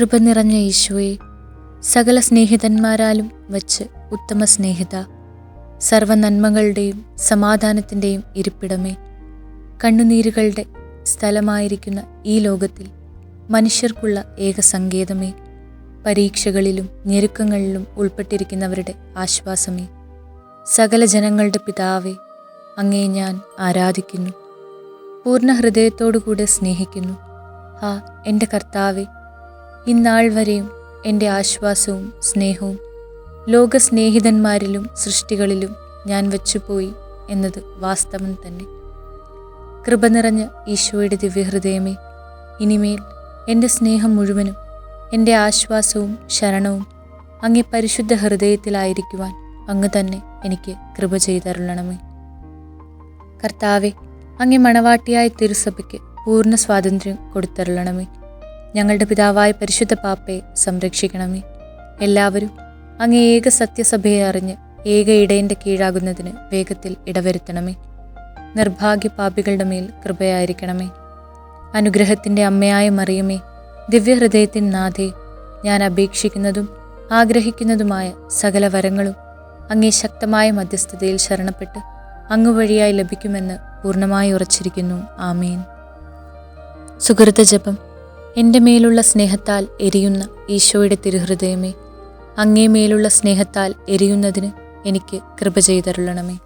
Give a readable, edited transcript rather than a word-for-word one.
കൃപ നിറഞ്ഞ ഈശോയെ, സകല സ്നേഹിതന്മാരാലും വച്ച് ഉത്തമ സ്നേഹിത, സർവനന്മകളുടെയും സമാധാനത്തിൻ്റെയും ഇരിപ്പിടമേ, കണ്ണുനീരുകളുടെ സ്ഥലമായിരിക്കുന്ന ഈ ലോകത്തിൽ മനുഷ്യർക്കുള്ള ഏക സങ്കേതമേ, പരീക്ഷകളിലും ഞെരുക്കങ്ങളിലും ഉൾപ്പെട്ടിരിക്കുന്നവരുടെ ആശ്വാസമേ, സകല ജനങ്ങളുടെ പിതാവേ, അങ്ങേ ഞാൻ ആരാധിക്കുന്നു, പൂർണ്ണ ഹൃദയത്തോടുകൂടെ സ്നേഹിക്കുന്നു. ആ എൻ്റെ കർത്താവേ, ഇന്നാൾ വരെയും എൻ്റെ ആശ്വാസവും സ്നേഹവും ലോകസ്നേഹിതന്മാരിലും സൃഷ്ടികളിലും ഞാൻ വച്ചുപോയി എന്നത് വാസ്തവം തന്നെ. കൃപ നിറഞ്ഞ ഈശോയുടെ ദിവ്യഹൃദയമേ, ഇനിമേൽ എൻ്റെ സ്നേഹം മുഴുവനും എൻ്റെ ആശ്വാസവും ശരണവും അങ്ങേ പരിശുദ്ധ ഹൃദയത്തിലായിരിക്കുവാൻ അങ്ങ് തന്നെ എനിക്ക് കൃപ ചെയ്തരുളണമേ. കർത്താവെ, അങ്ങേ മണവാട്ടിയായ തിരുസഭയ്ക്ക് പൂർണ്ണ സ്വാതന്ത്ര്യം കൊടുത്തരുളണമേ. ഞങ്ങളുടെ പിതാവായ പരിശുദ്ധ പാപ്പയെ സംരക്ഷിക്കണമേ. എല്ലാവരും അങ്ങേ ഏക സത്യസഭയെ അറിഞ്ഞ് ഏക ഇടയൻ്റെ കീഴാകുന്നതിന് വേഗത്തിൽ ഇടവരുത്തണമേ. നിർഭാഗ്യ പാപികളുടെ മേൽ കൃപയായിരിക്കണമേ. അനുഗ്രഹത്തിൻ്റെ അമ്മയായ മറിയമേ, ദിവ്യഹൃദയത്തിൻ നാഥേ, ഞാൻ അപേക്ഷിക്കുന്നതും ആഗ്രഹിക്കുന്നതുമായ സകല വരങ്ങളും അങ്ങേ ശക്തമായ മധ്യസ്ഥതയിൽ ശരണപ്പെട്ട് അങ്ങ് വഴിയായി ലഭിക്കുമെന്ന് പൂർണ്ണമായി ഉറച്ചിരിക്കുന്നു. ആമേൻ. സുഹൃത ജപം. എൻ്റെ മേലുള്ള സ്നേഹത്താൽ എരിയുന്ന ഈശോയുടെ തിരുഹൃദയമേ, അങ്ങേ മേലുള്ള സ്നേഹത്താൽ എരിയുന്നതിന് എനിക്ക് കൃപ ചെയ്തരുളണമേ.